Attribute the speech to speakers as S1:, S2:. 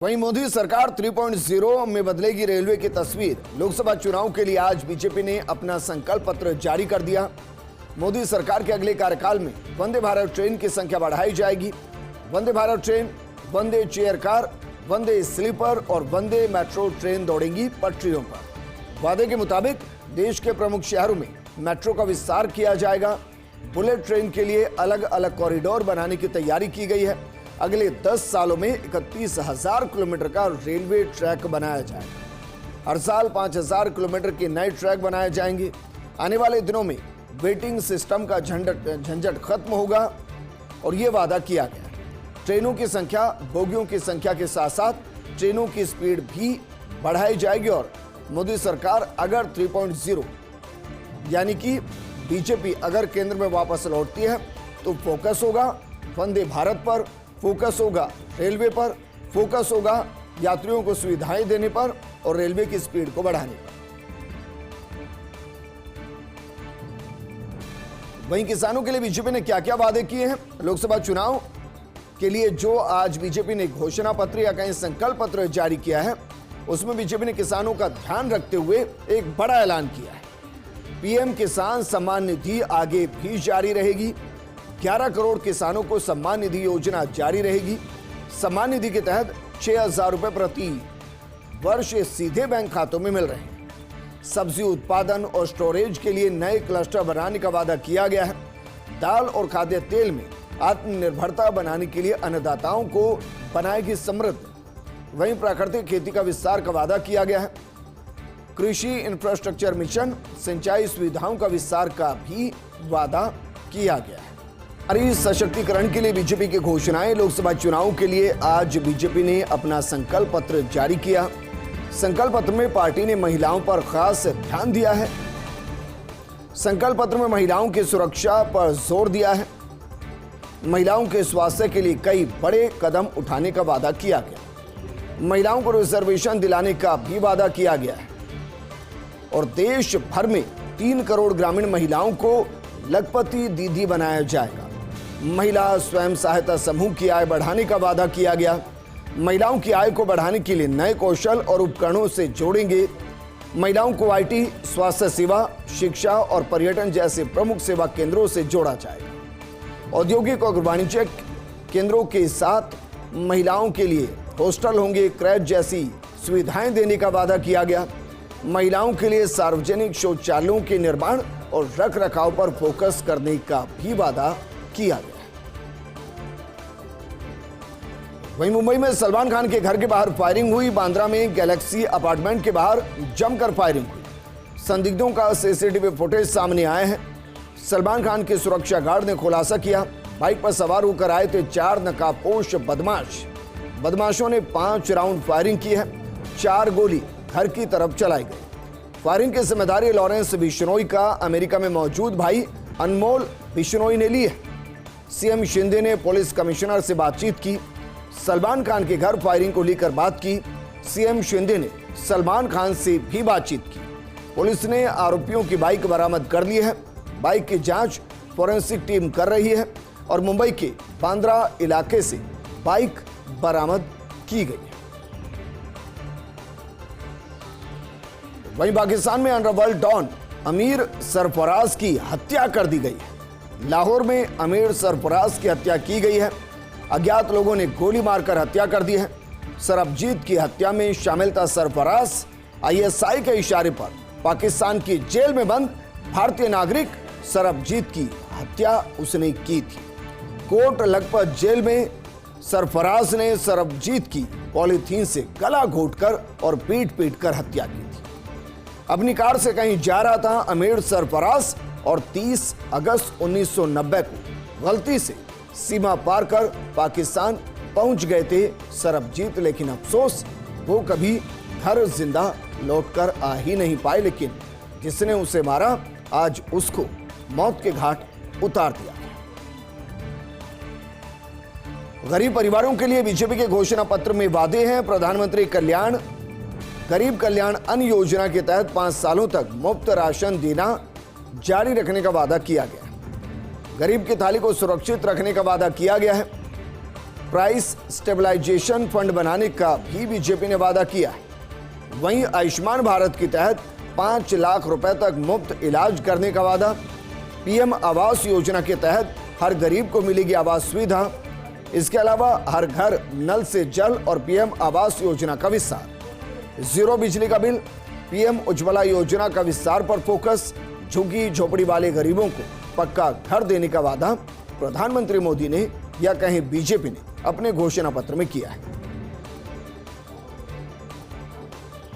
S1: वहीं मोदी सरकार 3.0 में बदलेगी रेलवे की तस्वीर। लोकसभा चुनाव के लिए आज बीजेपी ने अपना संकल्प पत्र जारी कर दिया। मोदी सरकार के अगले कार्यकाल में वंदे भारत ट्रेन की संख्या बढ़ाई जाएगी। वंदे भारत ट्रेन, वंदे चेयर कार, वंदे स्लीपर और वंदे मेट्रो ट्रेन दौड़ेंगी पटरियों पर। वादे के मुताबिक देश के प्रमुख शहरों में मेट्रो का विस्तार किया जाएगा। बुलेट ट्रेन के लिए अलग अलग कॉरिडोर बनाने की तैयारी की गई है। अगले 10 सालों में 31,000 किलोमीटर का रेलवे ट्रैक बनाया जाएगा। हर साल 5,000 किलोमीटर के नए ट्रैक बनाए जाएंगे। आने वाले दिनों में वेटिंग सिस्टम का झंझट खत्म होगा और ये वादा किया गया। ट्रेनों की संख्या, बोगियों की संख्या के साथ साथ ट्रेनों की स्पीड भी बढ़ाई जाएगी। और मोदी सरकार अगर 3.0 यानी कि बीजेपी अगर केंद्र में वापस लौटती है तो फोकस होगा वंदे भारत पर, फोकस होगा रेलवे पर, फोकस होगा यात्रियों को सुविधाएं देने पर और रेलवे की स्पीड को बढ़ाने पर। वहीं किसानों के लिए बीजेपी ने क्या क्या वादे किए हैं। लोकसभा चुनाव के लिए जो आज बीजेपी ने घोषणा पत्र या कहीं संकल्प पत्र जारी किया है, उसमें बीजेपी ने किसानों का ध्यान रखते हुए एक बड़ा ऐलान किया है। पीएम किसान सम्मान निधि आगे भी जारी रहेगी। 11 करोड़ किसानों को सम्मान निधि योजना जारी रहेगी। सम्मान निधि के तहत 6,000 रुपए प्रति वर्ष सीधे बैंक खातों में मिल रहे हैं। सब्जी उत्पादन और स्टोरेज के लिए नए क्लस्टर बनाने का वादा किया गया है। दाल और खाद्य तेल में आत्मनिर्भरता बनाने के लिए अन्नदाताओं को बनाएगी समृद्ध। वहीं प्राकृतिक खेती का विस्तार का वादा किया गया है। कृषि इंफ्रास्ट्रक्चर मिशन, सिंचाई सुविधाओं का विस्तार का भी वादा किया गया है। नारी सशक्तिकरण के लिए बीजेपी की घोषणाएं। लोकसभा चुनाव के लिए आज बीजेपी ने अपना संकल्प पत्र जारी किया। संकल्प पत्र में पार्टी ने महिलाओं पर खास ध्यान दिया है। संकल्प पत्र में महिलाओं की सुरक्षा पर जोर दिया है। महिलाओं के स्वास्थ्य के लिए कई बड़े कदम उठाने का वादा किया गया। महिलाओं को रिजर्वेशन दिलाने का भी वादा किया गया है। और देश भर में 3 करोड़ ग्रामीण महिलाओं को लखपति दीदी बनाया जाएगा। महिला स्वयं सहायता समूह की आय बढ़ाने का वादा किया गया। महिलाओं की आय को बढ़ाने के लिए नए कौशल और उपकरणों से जोड़ेंगे। महिलाओं को आईटी, स्वास्थ्य सेवा, शिक्षा और पर्यटन जैसे प्रमुख सेवा केंद्रों से जोड़ा जाएगा। औद्योगिक और वाणिज्यिक केंद्रों के साथ महिलाओं के लिए हॉस्टल होंगे। क्रैच जैसी सुविधाएं देने का वादा किया गया। महिलाओं के लिए सार्वजनिक शौचालयों के निर्माण और रख रखाव पर फोकस करने का भी वादा किया गया। वहीं मुंबई में सलमान खान के घर के बाहर फायरिंग हुई। बांद्रा में गैलेक्सी अपार्टमेंट के बाहर जमकर फायरिंग हुई। संदिग्धों का सीसीटीवी फुटेज सामने आया है। सलमान खान के सुरक्षा गार्ड ने खुलासा किया, बाइक पर सवार होकर आए थे 4 नकाबपोश बदमाश। बदमाशों ने 5 राउंड फायरिंग की है। 4 गोली घर की तरफ चलाई गई। फायरिंग की जिम्मेदारी लॉरेंस बिश्नोई का अमेरिका में मौजूद भाई अनमोल बिश्नोई ने ली है। सीएम शिंदे ने पुलिस कमिश्नर से बातचीत की। सलमान खान के घर फायरिंग को लेकर बात की। सीएम शिंदे ने सलमान खान से भी बातचीत की। पुलिस ने आरोपियों की बाइक बरामद कर ली है। बाइक की जांच फोरेंसिक टीम कर रही है और मुंबई के बांद्रा इलाके से बाइक बरामद की गई है। वहीं पाकिस्तान में अंडरवर्ल्ड डॉन अमीर सरफराज की हत्या कर दी गई है। लाहौर में अमीर सरफराज की हत्या की गई है। अज्ञात लोगों ने गोली मारकर हत्या कर दी है। सरबजीत की हत्या में शामिल था सरफराज। आईएसआई के इशारे पर पाकिस्तान की जेल में बंद भारतीय नागरिक सरबजीत की हत्या उसने की थी। कोट लखपत जेल में सरफराज ने सरबजीत की पॉलीथीन से गला घोंटकर और पीट कर हत्या की थी। अपनी कार से कहीं जा रहा था अमीर सरफराज और 30 अगस्त 1990 को गलती से सीमा पार कर पाकिस्तान पहुंच गए थे सरबजीत। लेकिन अफसोस वो कभी घर जिंदा लौटकर आ ही नहीं पाए। लेकिन जिसने उसे मारा आज उसको मौत के घाट उतार दिया। गरीब परिवारों के लिए बीजेपी के घोषणा पत्र में वादे हैं। प्रधानमंत्री गरीब कल्याण अन्न योजना के तहत 5 सालों तक मुफ्त राशन देना जारी रखने का वादा किया गया। गरीब की थाली को सुरक्षित रखने का वादा किया गया है। प्राइस स्टेबलाइजेशन फंड बनाने का भी बीजेपी ने वादा किया है। वहीं आयुष्मान भारत के तहत 5 लाख रुपए तक मुफ्त इलाज करने का वादा। पीएम आवास योजना के तहत हर गरीब को मिलेगी आवास सुविधा। इसके अलावा हर घर नल से जल और पीएम आवास योजना का विस्तार। जीरो बिजली का बिल, पीएम उज्ज्वला योजना का विस्तार पर फोकस। झुग्गी झोपड़ी वाले गरीबों को पक्का घर देने का वादा प्रधानमंत्री मोदी ने या कहीं बीजेपी ने अपने घोषणा पत्र में किया है।